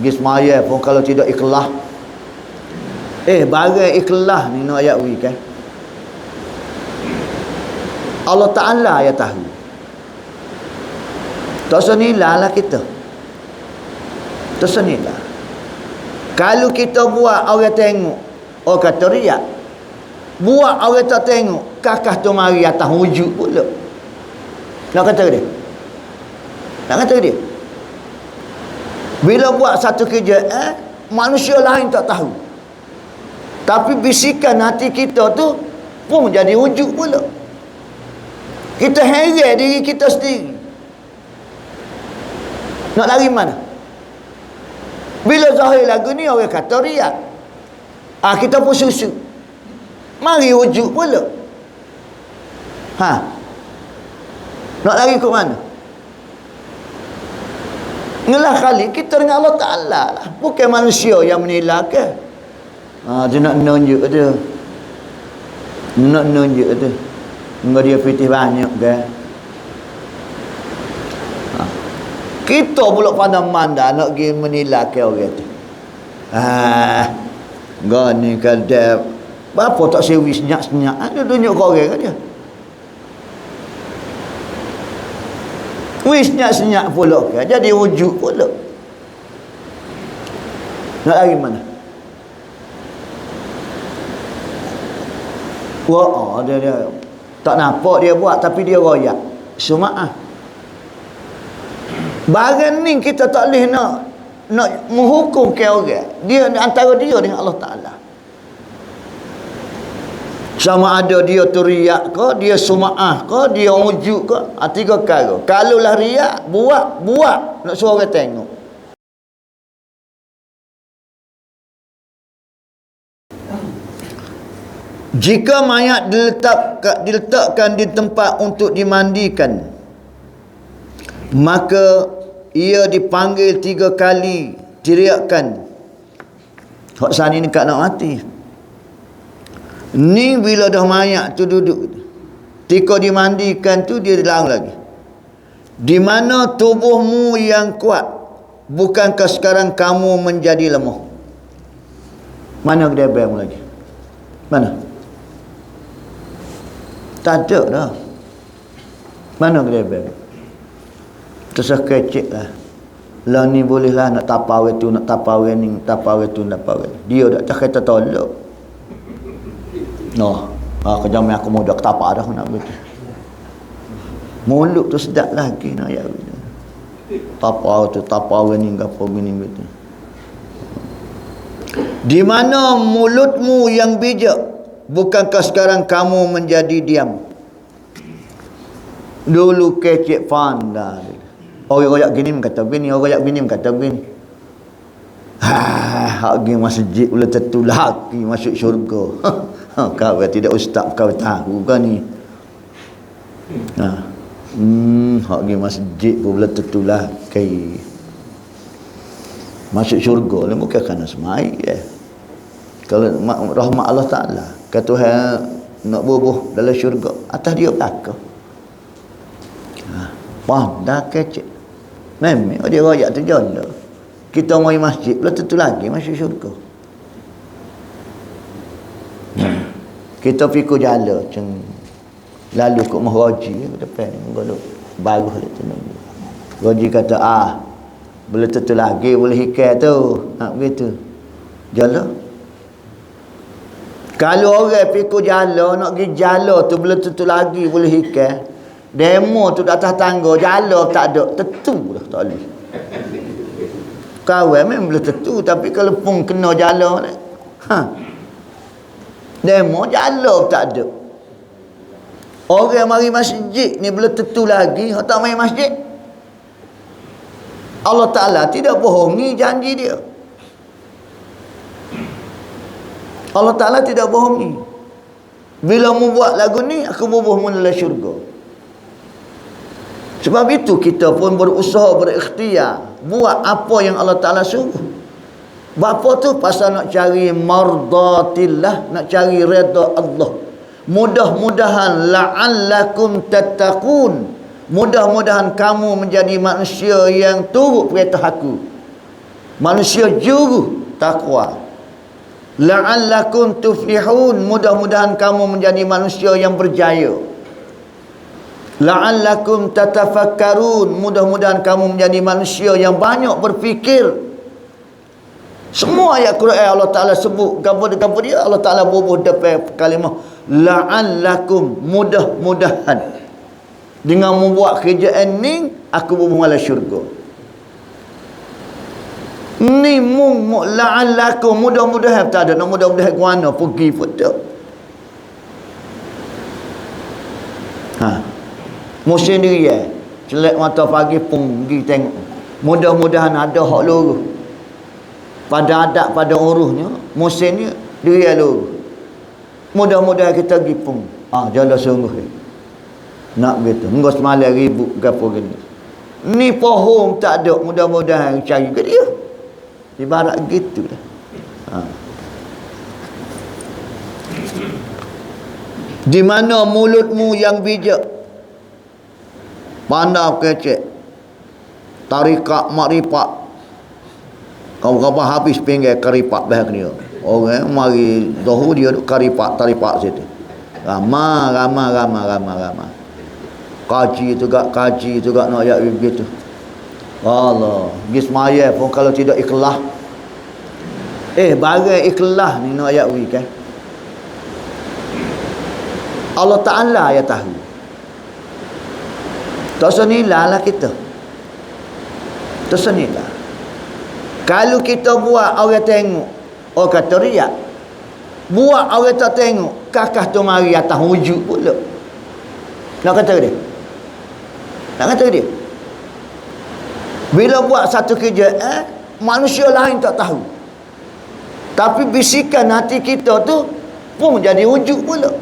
Pergi semaya pun kalau tidak ikhlas. Barang ikhlas ni nak ayat wi kan. Allah Ta'ala yang tahu. Tak senilai lah kita. Tak senilai. Kalau kita buat orang tengok, orang kata riak. Buat orang tak tengok, kakak tu mari atas wujud pula. Nak kata dia? Nak kata dia? Bila buat satu kerja, manusia lain tak tahu. Tapi bisikan hati kita tu pun jadi wujud pula. Kita heret diri kita sendiri. Nak lari mana? Bila zahir lagu ni orang kata riak. Kita pun susu. Mari wujud pula. Nak lari ke mana? Ngelah kali kita dengan Allah Ta'ala lah. Bukan manusia yang menilai ke. Dia nak nunjuk dia. Nak nunjuk dia. Enggak dia fitih banyak ke. Kita pula pada mandang nak pergi menilai ke orang tu. Enggak ni kadang apa tak sewi senyak-senyak. Dia tunjuk ke orang ke dia. Wis senyak-senyak pula ke. Jadi wujud pula. Nak lari mana? Dia tak nampak dia buat tapi dia royak. Suma'ah. Barang ni kita tak boleh nak menghukum ke orang. Dia antara dia dengan Allah Ta'ala. Sama ada dia tu riak ke, dia suma'ah ke, dia wujud ke, tiga perkara. Kalau lah riak, buat, nak suruh orang tengok. Jika mayat diletakkan di tempat untuk dimandikan, maka ia dipanggil 3 kali, teriakkan. Hak sani ni kat nak mati. Ni bila dah mayat tu duduk, ketika dimandikan tu dia dilarang lagi. Di mana tubuhmu yang kuat, bukankah sekarang kamu menjadi lemah? Mana dia bayang lagi? Mana? Tak ada dah. Mana dia bayang? Terus kecek lah. Lah ni boleh lah nak tapau tu, nak tapau ni, tapau tu, tapau ni. Dia tak kata tolak. Kejam aku mau dak tapak dah nak begitu. Mulut tu sedap lagi nak ya. Tapau ni gapo gini begitu. Di mana mulutmu yang bijak, bukankah sekarang kamu menjadi diam? Dulu kecek pandai. Orang royak gini kata begini, orang royak gini kata begini. Hak pergi masjid pula tentu laki masuk syurga. Kau tidak ustaz kau tahu kan ni. Hak pergi masjid pula tentu laki masuk syurga ni bukan kerana semai Kalau rahmat Allah Ta'ala, kata Tuhan nak bubuh dalam syurga, atas dia belakang. Dah kecek. Memang dia royak tu jala. Kita mai masjid pula tentu lagi masuk syurga. Kita fikir jala macam lalu kat Mahraji ke depan ni baru hal tu. Raji kata boleh tentu lagi boleh hikai tu. Begitu. Jala. Kalau orang fikir jala nak pergi jala tu boleh tentu lagi boleh hikai. Demo tu atas tangga jala tak ada, tentu dah tak boleh. Kawan memang boleh tentu, tapi kalau pun kena jala ni, demo jala tak ada. Orang mari masjid ni boleh tentu lagi, tak mari masjid. Allah Ta'ala tidak bohongi janji dia. Allah Ta'ala tidak bohongi. Bila mu buat lagu ni, aku bubuh mu dalam syurga. Sebab itu kita pun berusaha, berikhtiar buat apa yang Allah Ta'ala suruh. Bapa tu pasal nak cari mardatillah, nak cari redha Allah. Mudah-mudahan la'allakum tattaqun. Mudah-mudahan kamu menjadi manusia yang turut perintah aku. Manusia juru takwa. La'allakum tuflihun, mudah-mudahan kamu menjadi manusia yang berjaya. La'allakum tatafakkarun, mudah-mudahan kamu menjadi manusia yang banyak berfikir. Semua ayat Quran Allah Ta'ala sebut gambar dia, Allah Ta'ala bubuh depan kalimah la'allakum, mudah-mudahan. Dengan membuat kerjaan ni, aku bubuh ala syurga. Ni la'allakum, mudah-mudahan tak ada. Nak mudah-mudahan ke mana pergi pun tak. Musim diri celak mata pagi pun pergi tengok. Mudah-mudahan ada hak luruh. Pada adat, pada uruhnya, musim ni diri luruh. Mudah-mudahan kita pergi pun. Jalan sungguh. Nak begitu. Enggak semalam ribut ke apa gini. Ni pohon tak ada, mudah-mudahan cari ke dia. Ibarat gitu dah. Di mana mulutmu yang bijak, pandai kecek, tarikat makrifat, kau habis pinggir karifat bahak dia. Orang mari dohu dia duk karifat tarikat situ. Ramah. Kaji juga nak ayat begitu. Allah, pergi semaya pun kalau tidak ikhlas. Bagai ikhlas ni nak ayat kan. Allah Ta'ala yang tahu. Tak senilah lah kita. Tak senilah. Kalau kita buat orang tengok, orang kata riak. Buat orang tak tengok, kakak tu mari atas wujud pula. Nak kata dia? Nak kata dia? Bila buat satu kerja, manusia lain tak tahu. Tapi bisikan hati kita tu pun jadi wujud pula.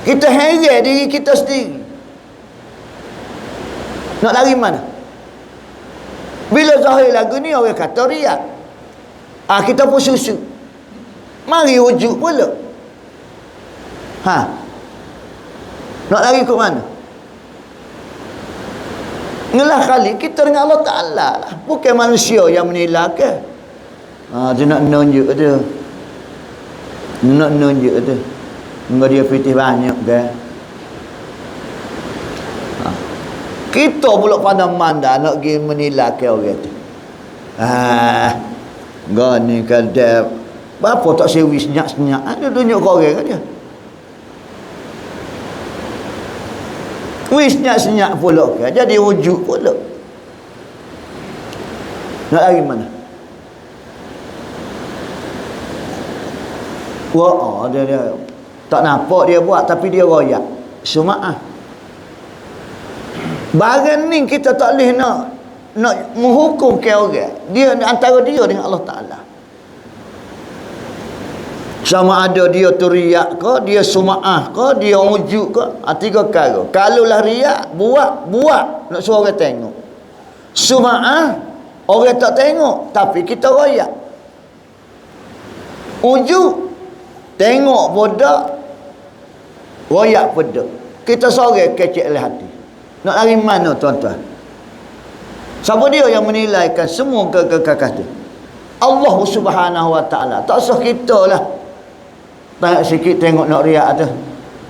Kita heret diri kita sendiri. Nak lari mana? Bila zahir lagu ni orang kata riak. Kita pun susu. Mari wujud pula. Nak lari ke mana? Ngelah kali kita dengan Allah Ta'ala lah. Bukan manusia yang menilai ke. Dia nak nunjuk dia. Nak nunjuk dia. Enggak dia fitih banyak ke. Kita pula pada mandang nak pergi menilai ke orang tu. Enggak ni kadang berapa tak sewi senyak-senyak. Dia tunjuk ke orang ke dia. Senyak-senyak pula ke. Jadi wujud pula. Nak lari mana? Dia tak nampak dia buat, tapi dia royak. Suma'ah. Barang ni kita tak boleh nak menghukum ke orang. Dia antara dia dengan Allah Ta'ala. Sama ada dia tu riak ke, dia suma'ah ke, dia wujud ke, tiga perkara. Kalau lah riak, buat nak suruh orang tengok. Suma'ah, orang tak tengok, tapi kita royak. Wujud, tengok bodak, royak bodak. Kita sore kecek oleh hati. Nak lari mana tuan-tuan? Siapa dia yang menilaikan semua kekekakan tu? Allah Subhanahu Wa Ta'ala. Tak usah kita lah. Tak sikit tengok nak riak tu,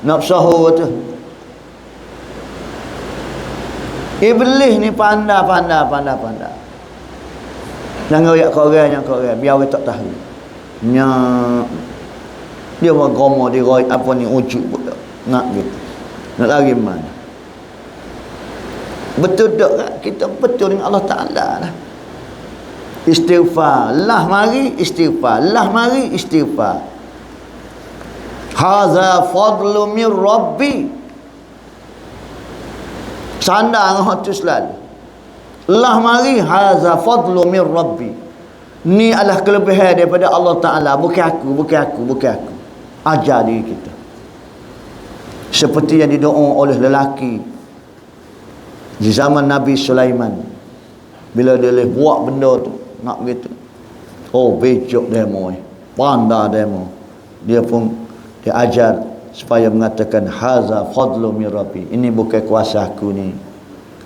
nak sahur tu. Iblis ni pandai. Jangan royak korang, biar orang tak tahu. Dia bergoma, dia royak apa ni, wujud pula. Nak gitu. Nak lari mana? Betul tak? Kita betul dengan Allah Ta'ala lah. Istighfar. Lah mari istighfar. Haza fadlu min Rabbi. Sandang tu selalu. Allah mari haza fadlu min Rabbi. Ni adalah kelebihan daripada Allah Ta'ala. Bukan aku. Ajar diri kita. Seperti yang didoa oleh lelaki di zaman Nabi Sulaiman. Bila dia buat benda tu, nak begitu. Becok demo. Pandai demo. Dia pun dia ajar supaya mengatakan haza fadlu min Rabbi. Ini bukan kuasa aku ni.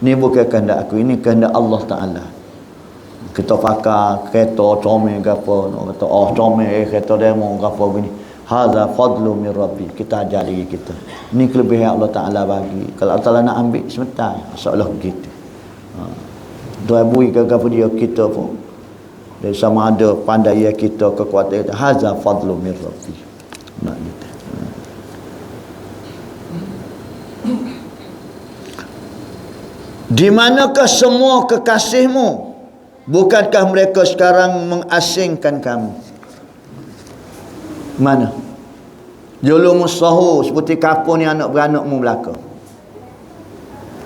Ini bukan kehendak aku, ini kehendak Allah Ta'ala. Kita pakai kereta comel ke apa, kata comel kereta demo ke apa begini. Hadza fadlu min rabbi. Kita ajar diri kita. Ni kelebihan Allah Taala bagi. Kalau Allah Taala nak ambil sebentar, insya-Allah begitu. Dua bui ke apa dia kita pun. Dari sama ada pandai kita, kekuatan kita. Hadza fadlu min rabbi. Nak kita. Di manakah semua kekasihmu? Bukankah mereka sekarang mengasingkan kamu? Mana? Julumus sahu seperti kapur ni anak beranakmu belaka.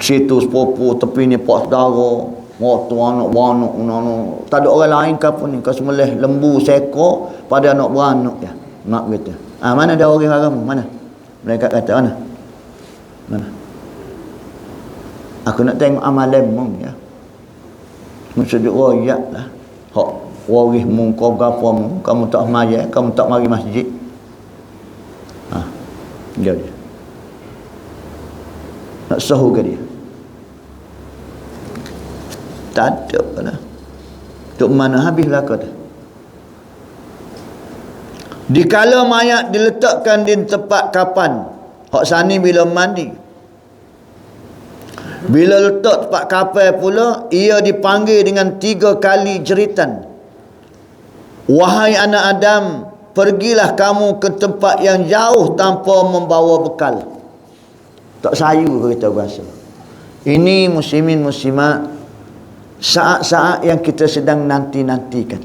Situ sepupu, tepi ni pak saudara, waktu anak beranak, tak ada orang lain kapur ni. Kau semelih lembu seekor pada anak beranak ya. Mak kata. Mana ada orang haram? Mana? Mereka kata mana? Mana? Aku nak tengok amalanmu ya. Maksud dia royak lah. Hak waris mu kau berapa mu, kamu tak semaya, kamu tak mari masjid. Dia. Nak sahu ke dia? Tak ada lah. Tuk mana habislah kau tu. Dikala mayat diletakkan di tempat kapan, hak sani bila mandi. Bila letak tempat kapal pula, ia dipanggil dengan 3 kali jeritan. Wahai anak Adam, pergilah kamu ke tempat yang jauh tanpa membawa bekal. Tak sayu kita bahasa. Ini muslimin muslimat, saat-saat yang kita sedang nanti-nantikan.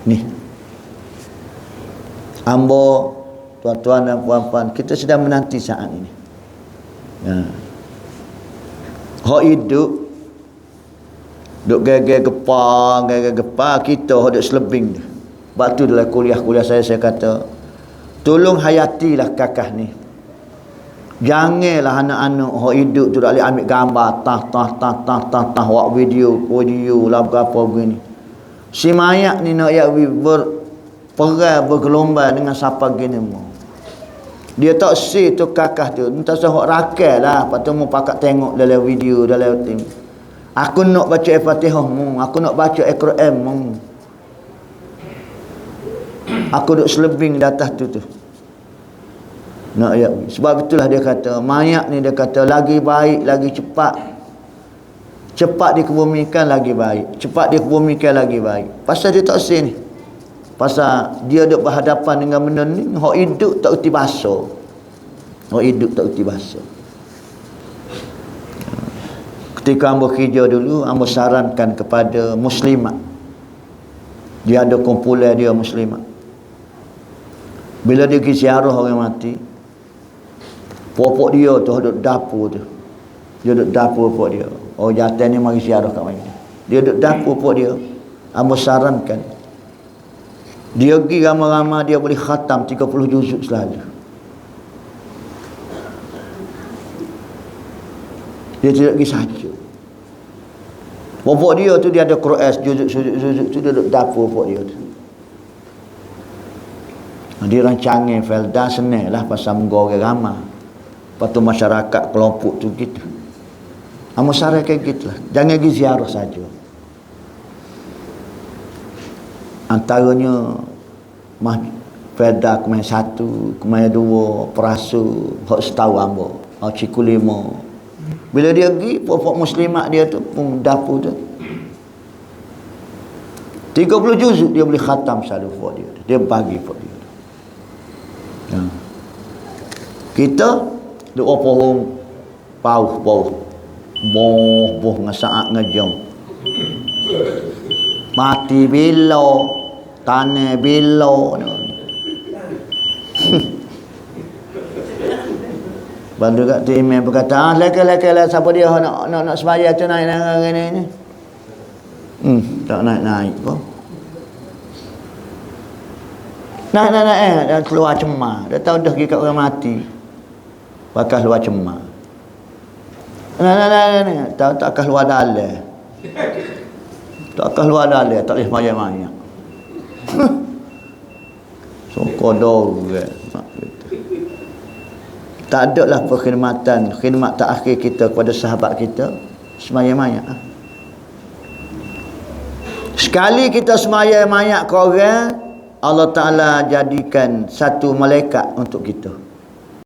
Ni. Ambo, tuan-tuan dan puan-puan, kita sedang menanti saat ini. Ya. Hak hidup duk gaya-gaya gepa, kita hak duk selebing dia. Sebab tu dalam kuliah-kuliah saya kata, tolong hayatilah kakak ni. Janganlah anak-anak hak hidup tu dak ambil gambar tah buat video lah berapa begini. Si mayat ni nak berperang bergelombang dengan siapa gini mu. Dia tak see tu kakak tu. Entah sahok rakyat lah. Lepas tu mu pakat tengok dalam video, dalam tim. Aku nak baca Al-Fatihah mu. Aku nak baca Al-Quran mu. Aku duk selebing di atas tu. Nak ya. Sebab itulah dia kata, mayat ni dia kata, lagi baik, lagi cepat. Cepat dikebumikan lagi baik. Cepat dikebumikan lagi baik. Pasal dia tak see ni. Pasal dia duk berhadapan dengan benda ni, hak hidup tak erti bahasa. Hak hidup tak erti bahasa. Ketika ambo kerja dulu, ambo sarankan kepada muslimat. Dia ada kumpulan dia muslimat. Bila dia pergi ziarah orang mati, popok dia tu duduk dapur tu. Dia duduk dapur popok dia. Oh jantan ni mari ziarah kat mana. Dia duduk dapur popok dia. Ambo sarankan dia pergi ramai-ramai, dia boleh khatam 30 juzuk selalu. Dia tidak pergi saja. Popok dia tu dia ada Quran juzuk tu, dia duduk dapur popok dia tu. Dia rancangin Felda senang lah pasal menggoreng ramai. Lepas tu masyarakat kelompok tu gitu. Amat saran kayak gitu lah. Jangan pergi ziarah saja. Antaranya Felda kemain 1, kemain 2, Perasu, hak setahu ambo, Ciku 5. Bila dia pergi, popok muslimat dia tu pun dapur tu 30 juzuk dia boleh khatam selalu buat dia. Dia bagi buat dia. Ya. Kita duk pohon pauh boh ngasaak ngejong. Mati bilo, tanah bilo. Bantu kat tu imam berkata, leka-leka siapa dia nak sembahyang tu naik ni. Tak naik pun. Naik dan keluar cemar. Dia tahu dah pergi kat orang mati. Bakal keluar cemar. Tahu tak akan keluar dalam. Tak akan keluar dalam, tak boleh sembahyang-sembahyang. So kodor ke. Tak ada lah perkhidmatan, khidmat terakhir kita kepada sahabat kita sembahyang-sembahyang. Sekali kita semaya mayat ke orang, Allah Ta'ala jadikan satu malaikat untuk kita.